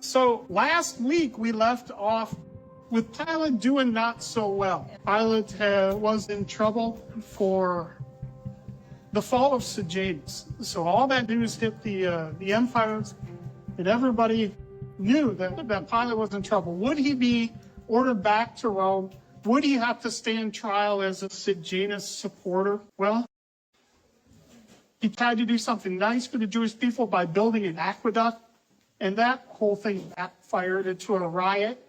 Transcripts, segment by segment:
So last week we left off with Pilate doing not so well. Pilate was in trouble for the fall of Sejanus. So all that news hit the empires, and everybody knew that Pilate was in trouble. Would he be ordered back to Rome? Would he have to stand trial as a Sejanus supporter? Well, he tried to do something nice for the Jewish people by building an aqueduct, and that whole thing backfired into a riot.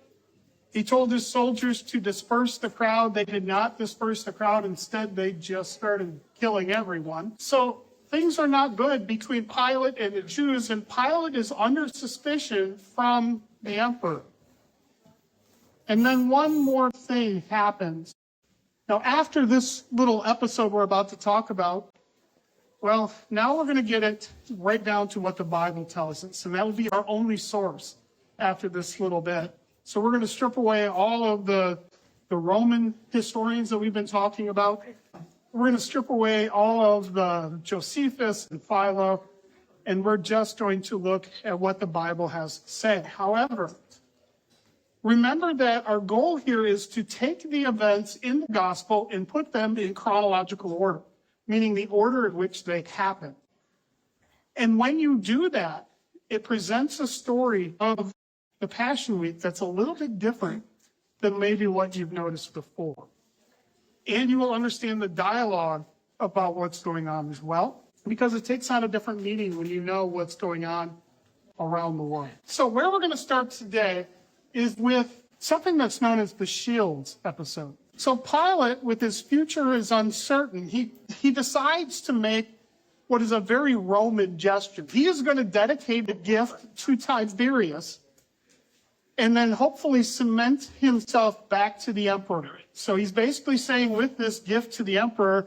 He told his soldiers to disperse the crowd. They did not disperse the crowd. Instead, they just started killing everyone. So things are not good between Pilate and the Jews, and Pilate is under suspicion from the emperor. And then one more thing happens. Now, after this little episode we're about to talk about, well, now we're going to get it right down to what the Bible tells us, and that will be our only source after this little bit. So we're going to strip away all of the Roman historians that we've been talking about. We're going to strip away all of the Josephus and Philo, and we're just going to look at what the Bible has said. However, remember that our goal here is to take the events in the gospel and put them in chronological order, meaning the order in which they happen. And when you do that, it presents a story of the Passion Week that's a little bit different than maybe what you've noticed before. And you will understand the dialogue about what's going on as well, because it takes on a different meaning when you know what's going on around the world. So where we're going to start today is with something that's known as the Shields episode. So Pilate, with his future is uncertain, he decides to make what is a very Roman gesture. He is going to dedicate a gift to Tiberius and then hopefully cement himself back to the emperor. So he's basically saying with this gift to the emperor,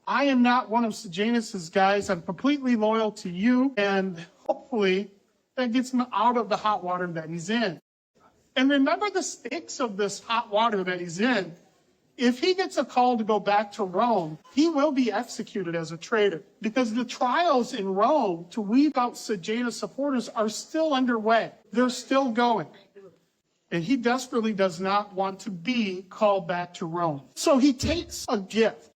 I am not one of Sejanus's guys. I'm completely loyal to you. And hopefully that gets him out of the hot water that he's in. And remember the stakes of this hot water that he's in. If he gets a call to go back to Rome, he will be executed as a traitor, because the trials in Rome to weed out Sejanus supporters are still underway. They're still going. And he desperately does not want to be called back to Rome. So he takes a gift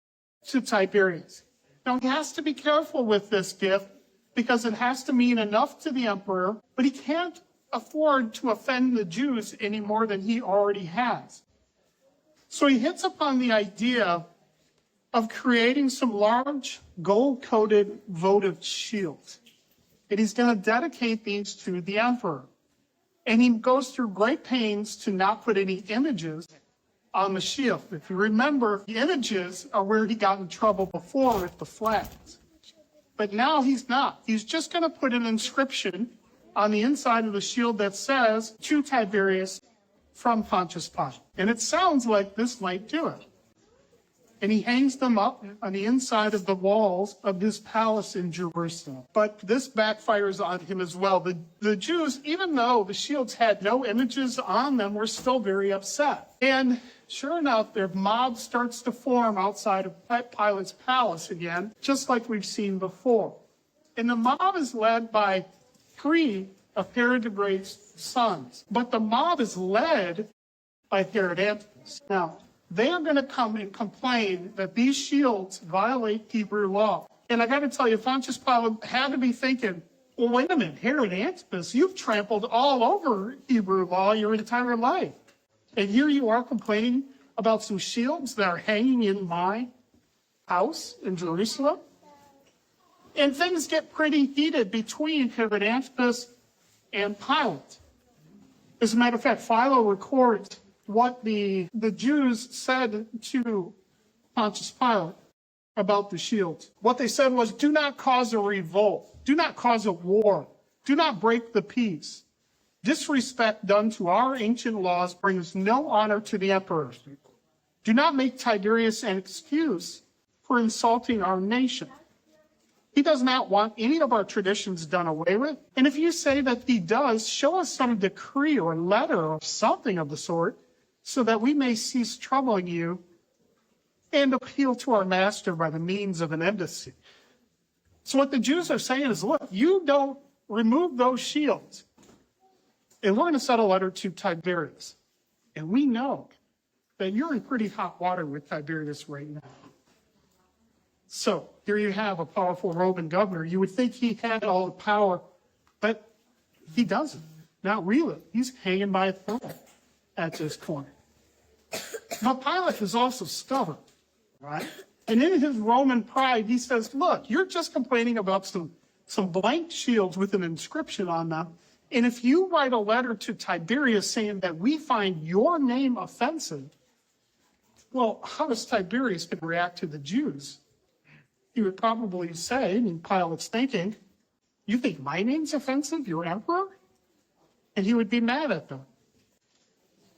to Tiberius. Now, he has to be careful with this gift because it has to mean enough to the emperor, but he can't afford to offend the Jews any more than he already has. So he hits upon the idea of creating some large gold-coated votive shields. And he's going to dedicate these to the emperor. And he goes through great pains to not put any images on the shield. If you remember, the images are where he got in trouble before with the flags. But now he's not. He's just going to put an inscription on the inside of the shield that says, to Tiberius from Pontius Pilate. And it sounds like this might do it. And he hangs them up on the inside of the walls of his palace in Jerusalem. But this backfires on him as well. The Jews, even though the shields had no images on them, were still very upset. And sure enough, their mob starts to form outside of Pilate's palace again, just like we've seen before. And the mob is led by 3 of Herod the Great's sons. But the mob is led by Herod Antipas. Now, they are going to come and complain that these shields violate Hebrew law. And I got to tell you, Pontius Pilate had to be thinking, well, wait a minute, Herod Antipas, you've trampled all over Hebrew law your entire life. And here you are complaining about some shields that are hanging in my house in Jerusalem. And things get pretty heated between Herod Antipas and Pilate. As a matter of fact, Philo records what the Jews said to Pontius Pilate about the shields. What they said was, do not cause a revolt. Do not cause a war. Do not break the peace. Disrespect done to our ancient laws brings no honor to the emperor. Do not make Tiberius an excuse for insulting our nation. He does not want any of our traditions done away with. And if you say that he does, show us some decree or letter or something of the sort, so that we may cease troubling you and appeal to our master by the means of an embassy. So what the Jews are saying is, look, you don't remove those shields, and we're going to send a letter to Tiberius. And we know that you're in pretty hot water with Tiberius right now. So here you have a powerful Roman governor. You would think he had all the power, but he doesn't. Not really. He's hanging by a thread at this point. But Pilate is also stubborn, right? And in his Roman pride, he says, look, you're just complaining about some blank shields with an inscription on them. And if you write a letter to Tiberius saying that we find your name offensive, well, how does Tiberius going to react to the Jews? He would probably say, and Pilate's thinking, you think my name's offensive, you're emperor? And he would be mad at them.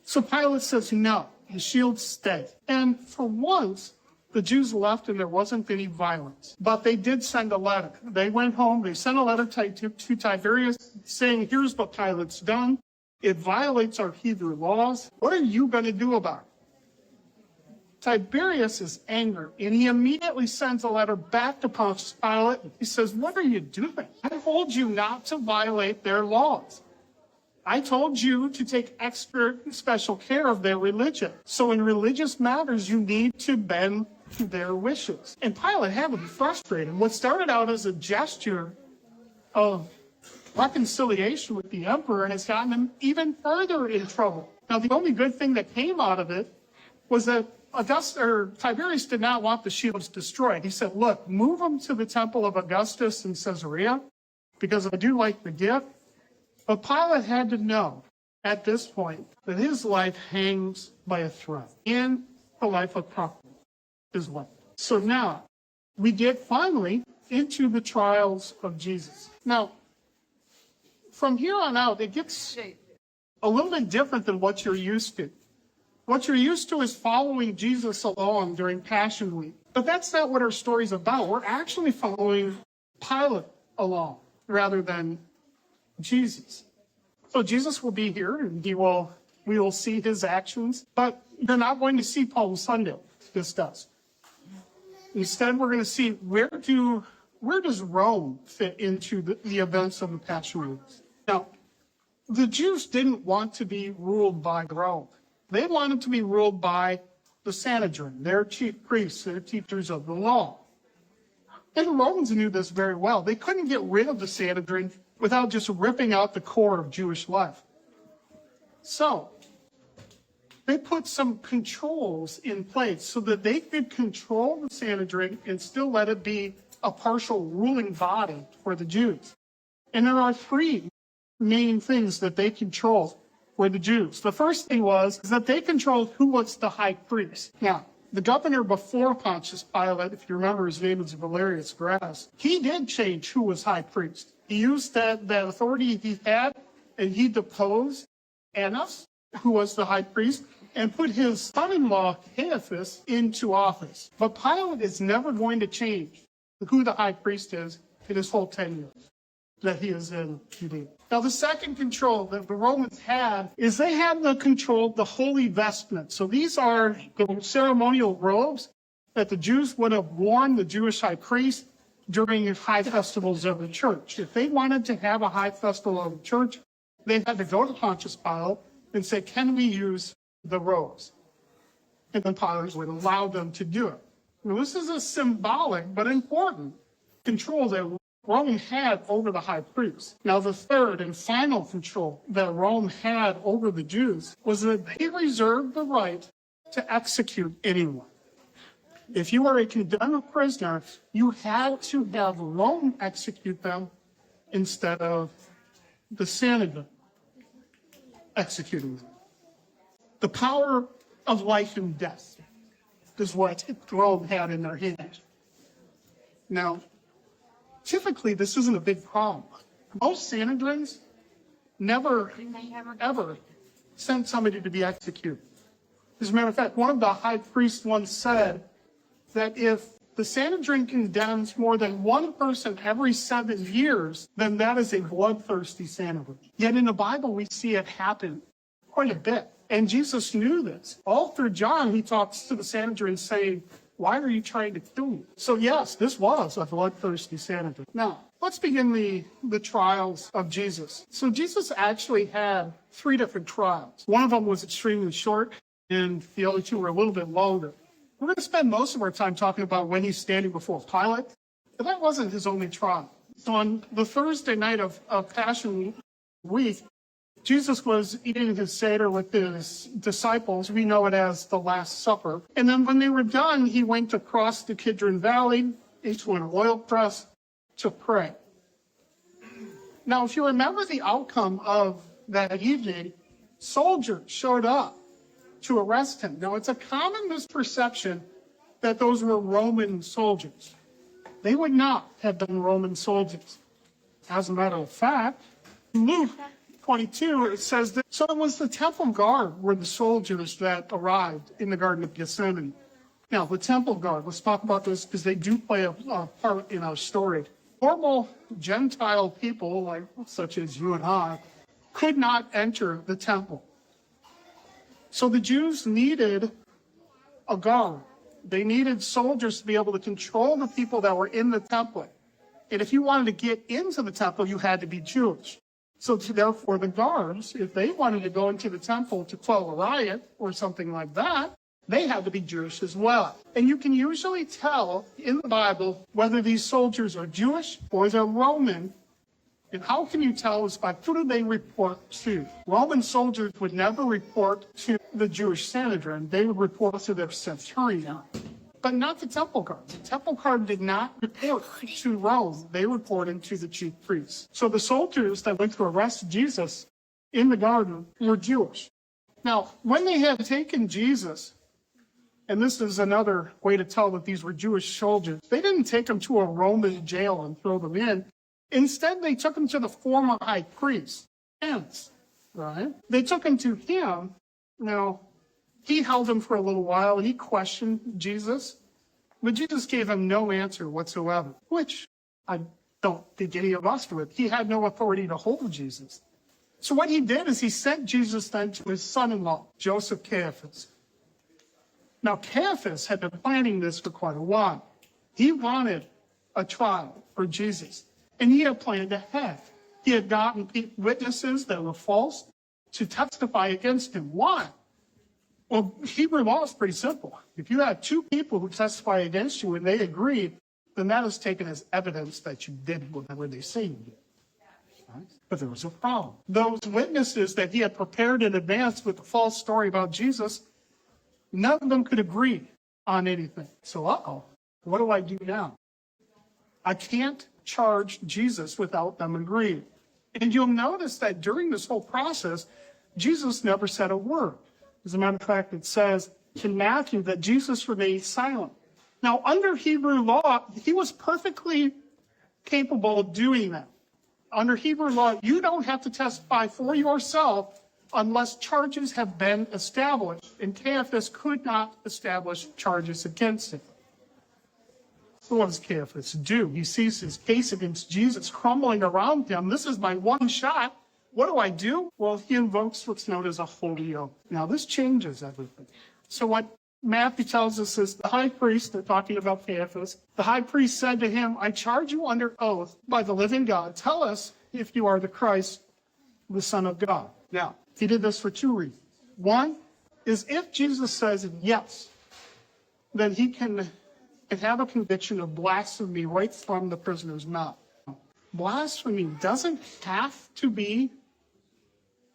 So Pilate says, no, the shields stay. And for once, the Jews left and there wasn't any violence. But they did send a letter. They went home, they sent a letter to Tiberius saying, here's what Pilate's done. It violates our Hebrew laws. What are you going to do about it? Tiberius is angry, and he immediately sends a letter back to Pontius Pilate. He says, what are you doing? I told you not to violate their laws. I told you to take extra special care of their religion. So in religious matters, you need to bend to their wishes. And Pilate had to be frustrated. What started out as a gesture of reconciliation with the emperor has gotten him even further in trouble. Now, the only good thing that came out of it was that Tiberius did not want the shields destroyed. He said, look, move them to the temple of Augustus in Caesarea, because I do like the gift. But Pilate had to know at this point that his life hangs by a thread, and the life of Prost is life. So now we get finally into the trials of Jesus. Now, from here on out, it gets a little bit different than what you're used to. What you're used to is following Jesus along during Passion Week. But that's not what our story's about. We're actually following Pilate along rather than Jesus. So Jesus will be here and we will see his actions, but you're not going to see Palm Sunday. This does. Instead, we're going to see where does Rome fit into the events of the Passion Week. Now, the Jews didn't want to be ruled by Rome. They wanted to be ruled by the Sanhedrin, their chief priests, their teachers of the law. And the Romans knew this very well. They couldn't get rid of the Sanhedrin without just ripping out the core of Jewish life. So they put some controls in place so that they could control the Sanhedrin and still let it be a partial ruling body for the Jews. And there are three main things that they control for the Jews. The first thing was that they controlled who was the high priest. Now, the governor before Pontius Pilate, if you remember, his name is Valerius Gratus, he did change who was high priest. He used that authority he had, and he deposed Annas, who was the high priest, and put his son-in-law Caiaphas into office. But Pilate is never going to change who the high priest is in his whole tenure that he is in Judea. Now, the second control that the Romans had is they had the control of the holy vestments. So these are the ceremonial robes that the Jews would have worn, the Jewish high priest, during high festivals of the church. If they wanted to have a high festival of the church, they had to go to Pontius Pilate and say, can we use the robes? And then Pilate would allow them to do it. Now, this is a symbolic but important control that Rome had over the high priest. Now, the third and final control that Rome had over the Jews was that they reserved the right to execute anyone. If you were a condemned prisoner, you had to have Rome execute them instead of the Sanhedrin executing them. The power of life and death is what Rome had in their hands. Now, typically, this isn't a big problem. Most Sanhedrins never, ever sent somebody to be executed. As a matter of fact, one of the high priests once said that if the Sanhedrin condemns more than one person every 7 years, then that is a bloodthirsty Sanhedrin. Yet in the Bible, we see it happen quite a bit. And Jesus knew this. All through John, he talks to the Sanhedrin saying, Why are you trying to kill me? So yes, this was a bloodthirsty Sanhedrin. Now, let's begin the trials of Jesus. So Jesus actually had 3 different trials. One of them was extremely short, and the other 2 were a little bit longer. We're going to spend most of our time talking about when he's standing before Pilate, but that wasn't his only trial. So on the Thursday night of Passion Week, Jesus was eating his Seder with his disciples. We know it as the Last Supper. And then when they were done, he went across the Kidron Valley into an oil press to pray. Now, if you remember the outcome of that evening, soldiers showed up to arrest him. Now, it's a common misperception that those were Roman soldiers. They would not have been Roman soldiers. As a matter of fact, Luke 22, it says that, so it was the temple guard were the soldiers that arrived in the Garden of Gethsemane. Now, the temple guard, let's talk about this because they do play a part in our story. Normal Gentile people, like such as you and I, could not enter the temple. So the Jews needed a guard. They needed soldiers to be able to control the people that were in the temple. And if you wanted to get into the temple, you had to be Jewish. So therefore, the guards, if they wanted to go into the temple to quell a riot or something like that, they had to be Jewish as well. And you can usually tell in the Bible whether these soldiers are Jewish or they're Roman. And how can you tell is by who do they report to? Roman soldiers would never report to the Jewish Sanhedrin. They would report to their centurion, but not the temple guard. The temple guard did not report to Rome. They reported to the chief priests. So the soldiers that went to arrest Jesus in the garden were Jewish. Now, when they had taken Jesus, and this is another way to tell that these were Jewish soldiers, they didn't take him to a Roman jail and throw them in. Instead, they took him to the former high priest, Annas, right? They took him to him. Now, he held him for a little while, and he questioned Jesus. But Jesus gave him no answer whatsoever, which I don't think any of us would. He had no authority to hold Jesus. So what he did is he sent Jesus then to his son-in-law, Joseph Caiaphas. Now, Caiaphas had been planning this for quite a while. He wanted a trial for Jesus, and he had planned ahead. He had gotten witnesses that were false to testify against him. Why? Well, Hebrew law is pretty simple. If you have 2 people who testify against you and they agree, then that is taken as evidence that you did whatever they say you did. Right? But there was a problem. Those witnesses that he had prepared in advance with the false story about Jesus, none of them could agree on anything. So, what do I do now? I can't charge Jesus without them agreeing. And you'll notice that during this whole process, Jesus never said a word. As a matter of fact, it says in Matthew that Jesus remained silent. Now, under Hebrew law, he was perfectly capable of doing that. Under Hebrew law, you don't have to testify for yourself unless charges have been established. And Caiaphas could not establish charges against him. So what does Caiaphas do? He sees his case against Jesus crumbling around him. This is my one shot. What do I do? Well, he invokes what's known as a holy oath. Now, this changes everything. So what Matthew tells us is the high priest, they're talking about Caiaphas, the high priest said to him, I charge you under oath by the living God. Tell us if you are the Christ, the Son of God. Now, he did this for 2 reasons. One is if Jesus says yes, then he can have a conviction of blasphemy right from the prisoner's mouth. Blasphemy doesn't have to be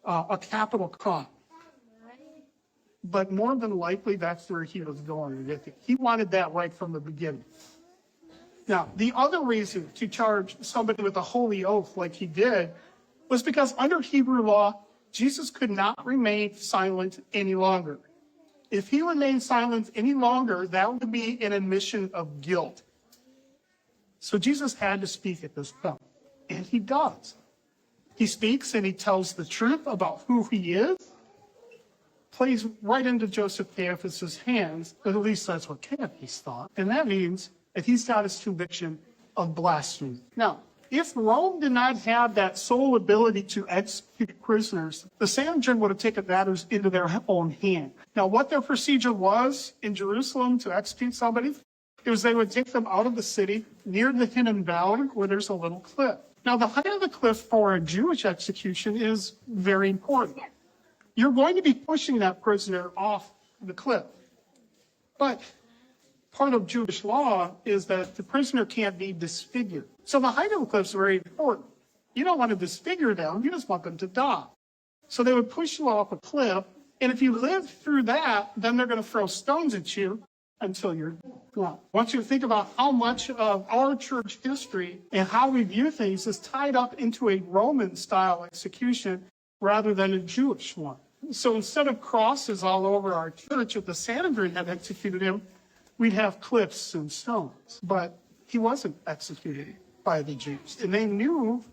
a capital crime. But more than likely, that's where he was going with it. He wanted that right from the beginning. Now, the other reason to charge somebody with a holy oath like he did was because under Hebrew law, Jesus could not remain silent any longer. If he remained silent any longer, that would be an admission of guilt. So Jesus had to speak at this point, and he does. He speaks and he tells the truth about who he is, plays right into Joseph Caiaphas' hands, but at least that's what Caiaphas thought. And that means that he's got his conviction of blasphemy. Now, If Rome did not have that sole ability to execute prisoners, the Sanhedrin would have taken matters into their own hand. Now, what their procedure was in Jerusalem to execute somebody, it was they would take them out of the city near the hidden valley where there's a little cliff. Now, the height of the cliff for a Jewish execution is very important. You're going to be pushing that prisoner off the cliff. But part of Jewish law is that the prisoner can't be disfigured. So the height of the cliff is very important. You don't want to disfigure them, you just want them to die. So they would push you off a cliff, and if you live through that, then they're going to throw stones at you until you're gone. I want you to think about how much of our church history and how we view things is tied up into a Roman-style execution rather than a Jewish one. So instead of crosses all over our church, if the Sanhedrin had executed him, we'd have cliffs and stones. But he wasn't executed by the Jews, and they knew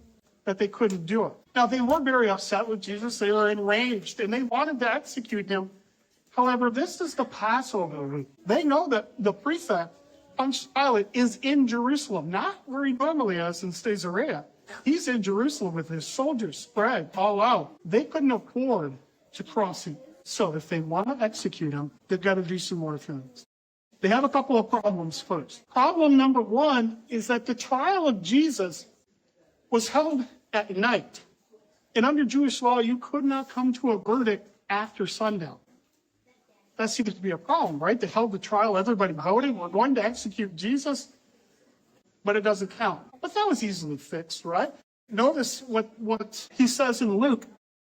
that they couldn't do it. Now, they were very upset with Jesus. They were enraged, and they wanted to execute him. However, this is the Passover week. They know that the prefect, Pontius Pilate, is in Jerusalem, not where he normally is in Caesarea. He's in Jerusalem with his soldiers spread all out. They couldn't afford to cross him. So if they want to execute him, they've got to do some more things. They have a couple of problems first. Problem number one is that the trial of Jesus was held at night. And under Jewish law, you could not come to a verdict after sundown. That seems to be a problem, right? They held the trial, everybody voting, we're going to execute Jesus, but it doesn't count. But that was easily fixed, right? Notice what he says in Luke,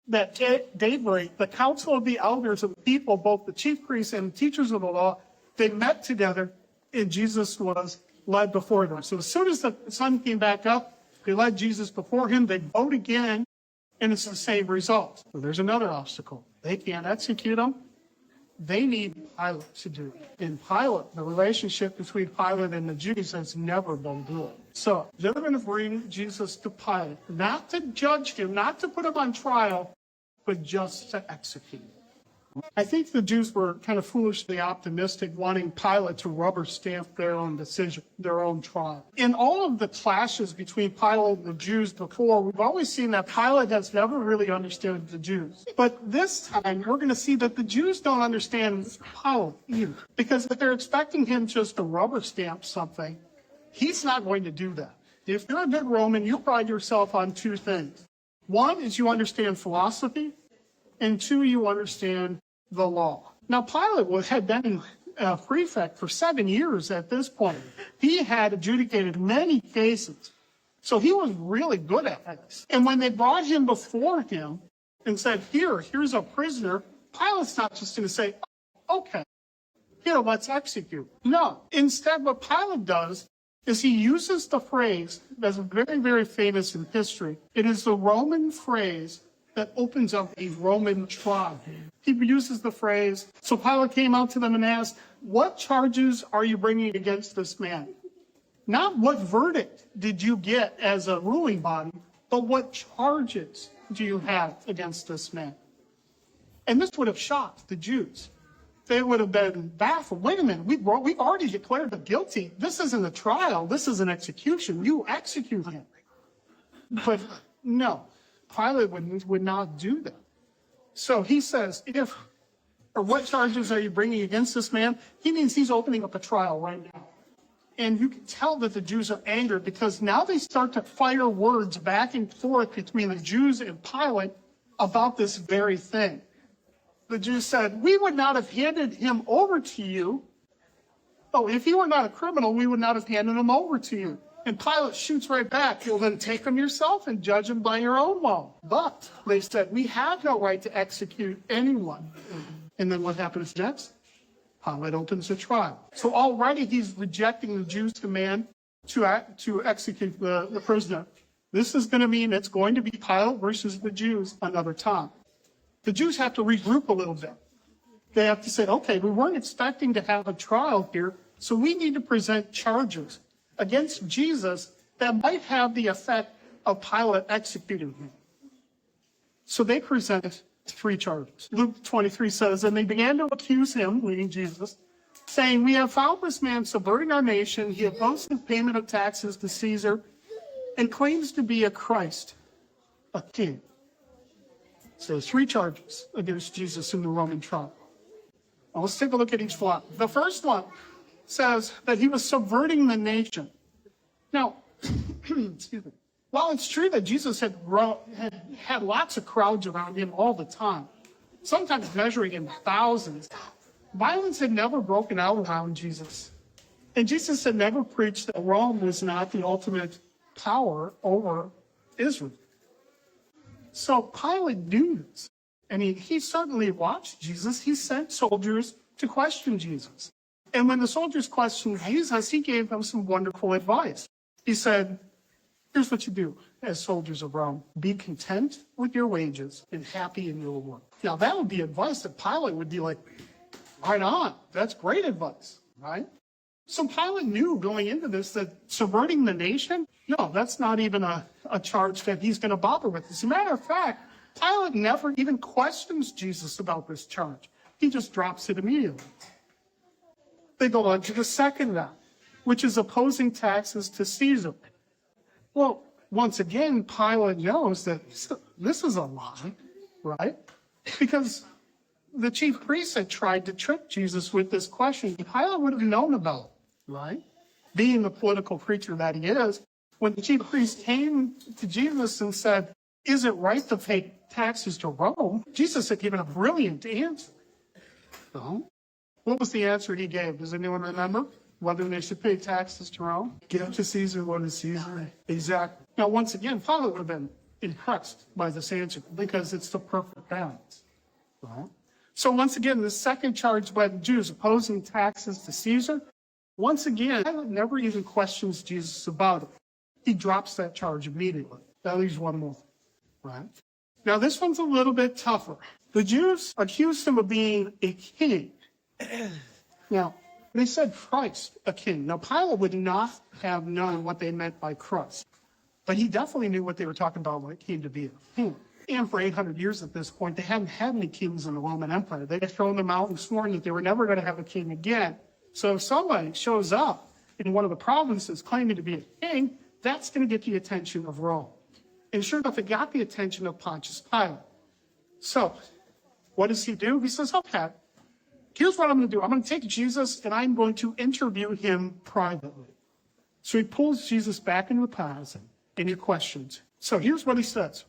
that daybreak, the council of the elders of the people, both the chief priests and the teachers of the law, they met together, and Jesus was led before them. So as soon as the sun came back up, they led Jesus before him. They vote again, and it's the same result. So there's another obstacle. They can't execute him. They need Pilate to do it. In Pilate, the relationship between Pilate and the Jews has never been good. So they're going to bring Jesus to Pilate, not to judge him, not to put him on trial, but just to execute him. I think the Jews were kind of foolishly optimistic, wanting Pilate to rubber stamp their own decision, their own trial. In all of the clashes between Pilate and the Jews before, we've always seen that Pilate has never really understood the Jews. But this time, we're going to see that the Jews don't understand Pilate either. Because if they're expecting him just to rubber stamp something, he's not going to do that. If you're a good Roman, you pride yourself on two things. One is you understand philosophy, and two, you understand the law. Now, Pilate had been a prefect for 7 years at this point. He had adjudicated many cases. So he was really good at this. And when they brought him before him and said, here's a prisoner, Pilate's not just going to say, oh, okay, here, let's execute. No. Instead, what Pilate does is he uses the phrase that's very, very famous in history. It is the Roman phrase that opens up a Roman trial. He uses the phrase, so Pilate came out to them and asked, what charges are you bringing against this man? Not what verdict did you get as a ruling body, but what charges do you have against this man? And this would have shocked the Jews. They would have been baffled. Wait a minute, we've already declared him guilty. This isn't a trial, this is an execution. You execute him. But no. Pilate would not do that. So he says, what charges are you bringing against this man? He means he's opening up a trial right now. And you can tell that the Jews are angered because now they start to fire words back and forth between the Jews and Pilate about this very thing. The Jews said, we would not have handed him over to you. Oh, if he were not a criminal, we would not have handed him over to you. And Pilate shoots right back. You'll then take him yourself and judge him by your own law. But they said, we have no right to execute anyone. And then what happens next? Pilate opens a trial. So already he's rejecting the Jews' command to execute the prisoner. This is going to mean it's going to be Pilate versus the Jews another time. The Jews have to regroup a little bit. They have to say, okay, we weren't expecting to have a trial here, so we need to present charges against Jesus that might have the effect of Pilate executing him. So they present 3 charges. Luke 23 says, and they began to accuse him, meaning Jesus, saying, we have found this man subverting our nation. He opposed the payment of taxes to Caesar, and claims to be a Christ, a king. So there's 3 charges against Jesus in the Roman trial. Now let's take a look at each one. The first one says that he was subverting the nation. Now, excuse me. While it's true that Jesus had lots of crowds around him all the time, sometimes measuring in thousands, violence had never broken out around Jesus. And Jesus had never preached that Rome was not the ultimate power over Israel. So Pilate knew this, and he certainly watched Jesus. He sent soldiers to question Jesus. And when the soldiers questioned Jesus, he gave them some wonderful advice. He said, here's what you do as soldiers of Rome. Be content with your wages and happy in your work. Now, that would be advice that Pilate would be like, right on. That's great advice, right? So Pilate knew going into this that subverting the nation, no, that's not even a charge that he's going to bother with. As a matter of fact, Pilate never even questions Jesus about this charge. He just drops it immediately. They go on to the second now, which is opposing taxes to Caesar. Well, once again, Pilate knows that this is a lie, right? Because the chief priests had tried to trick Jesus with this question. Pilate would have known about it, right? Being the political preacher that he is, when the chief priests came to Jesus and said, is it right to pay taxes to Rome? Jesus had given a brilliant answer. So, what was the answer he gave? Does anyone remember? Whether they should pay taxes to Rome? Give to Caesar what is Caesar. Exactly. Now, once again, Pilate would have been impressed by this answer because it's the perfect balance. Right? So once again, the second charge by the Jews opposing taxes to Caesar, once again, Pilate never even questions Jesus about it. He drops that charge immediately. That leaves one more. Right? Now, this one's a little bit tougher. The Jews accused him of being a king. Now, they said Christ, a king. Now, Pilate would not have known what they meant by Christ, but he definitely knew what they were talking about when it came to be a king. And for 800 years at this point, they hadn't had any kings in the Roman Empire. They had thrown them out and sworn that they were never going to have a king again. So if somebody shows up in one of the provinces claiming to be a king, that's going to get the attention of Rome. And sure enough, it got the attention of Pontius Pilate. So what does he do? He says, okay, here's what I'm going to do. I'm going to take Jesus and I'm going to interview him privately. So he pulls Jesus back into the palace and he questions. So here's what he says.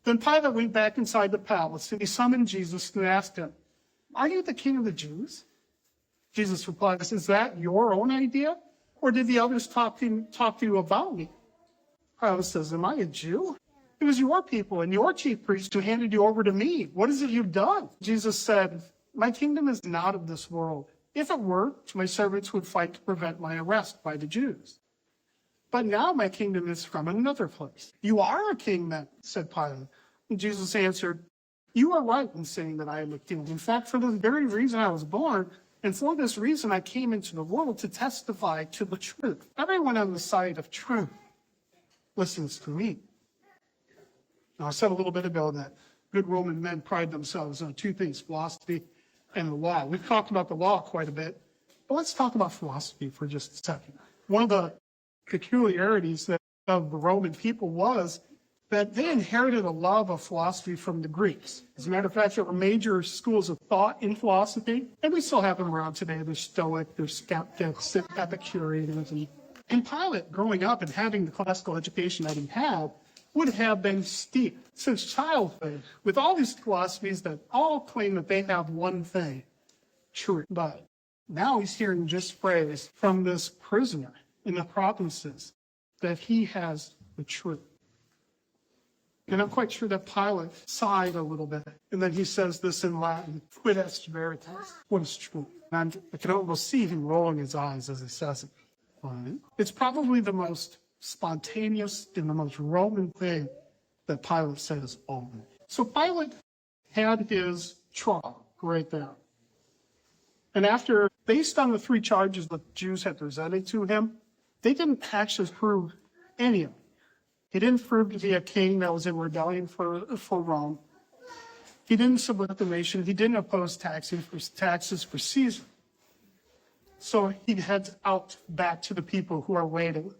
Then Pilate went back inside the palace and he summoned Jesus and asked him, are you the king of the Jews? Jesus replied, is that your own idea? Or did the others talk to you about me? Pilate says, am I a Jew? It was your people and your chief priests who handed you over to me. What is it you've done? Jesus said, my kingdom is not of this world. If it were, my servants would fight to prevent my arrest by the Jews. But now my kingdom is from another place. You are a king then, said Pilate. And Jesus answered, you are right in saying that I am a king. In fact, for the very reason I was born, and for this reason I came into the world to testify to the truth. Everyone on the side of truth listens to me. Now, I said a little bit ago that good Roman men pride themselves on 2 things, philosophy and the law. We've talked about the law quite a bit, but let's talk about philosophy for just a second. One of the peculiarities of the Roman people was that they inherited a love of philosophy from the Greeks. As a matter of fact, there were major schools of thought in philosophy, and we still have them around today. There's Stoic, there's skeptics, Epicureans. And Pilate, growing up and having the classical education that he had, would have been steeped since childhood with all these philosophies that all claim that they have one thing, truth. But now he's hearing just praise from this prisoner in the provinces that he has the truth. And I'm quite sure that Pilate sighed a little bit. And then he says this in Latin, quid est veritas? What is truth? And I can almost see him rolling his eyes as he says it. It's probably the most spontaneous and the most Roman thing that Pilate says only. So Pilate had his trial right there. And after, based on the 3 charges the Jews had presented to him, they didn't actually prove any of it. He didn't prove to be a king that was in rebellion for Rome. He didn't subvert the nation. He didn't oppose taxes for Caesar. So he heads out back to the people who are waiting.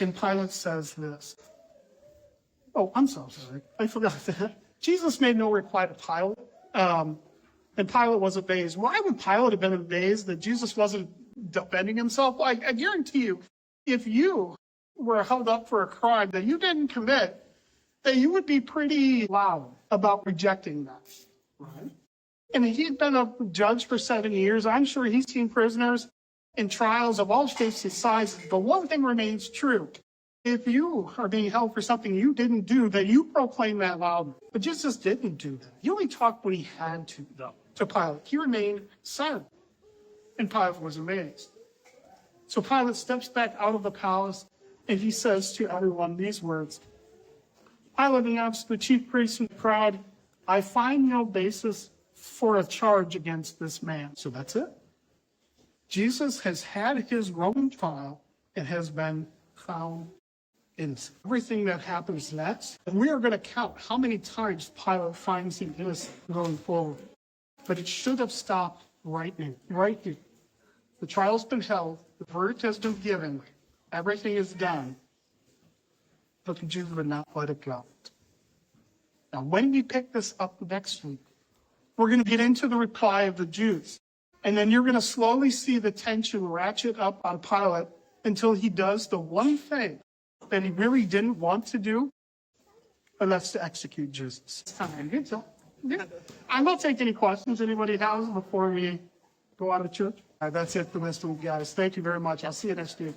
And Pilate says this. Oh, I'm so sorry. I forgot that. Jesus made no reply to Pilate. And Pilate was amazed. Why would Pilate have been amazed that Jesus wasn't defending himself? I guarantee you, if you were held up for a crime that you didn't commit, that you would be pretty loud about rejecting that. Right? And he'd been a judge for 7 years. I'm sure he's seen prisoners in trials of all shapes and sizes. But one thing remains true. If you are being held for something you didn't do, then you proclaim that loudly. But Jesus didn't do that. He only talked when he had to, though, to Pilate. He remained silent. And Pilate was amazed. So Pilate steps back out of the palace, and he says to everyone these words. Pilate announced to the chief priests and the crowd, I find no basis for a charge against this man. So that's it. Jesus has had his Roman trial and has been found innocent. Everything that happens next, and we are going to count how many times Pilate finds him innocent going forward. But it should have stopped right here. The trial's been held. The verdict has been given. Everything is done. But the Jews would not let it go. Now, when we pick this up next week, we're going to get into the reply of the Jews. And then you're going to slowly see the tension ratchet up on Pilate until he does the one thing that he really didn't want to do, and that's to execute Jesus. I'm not taking any questions anybody has before we go out of church. That's it for this week, guys. Thank you very much. I'll see you next week.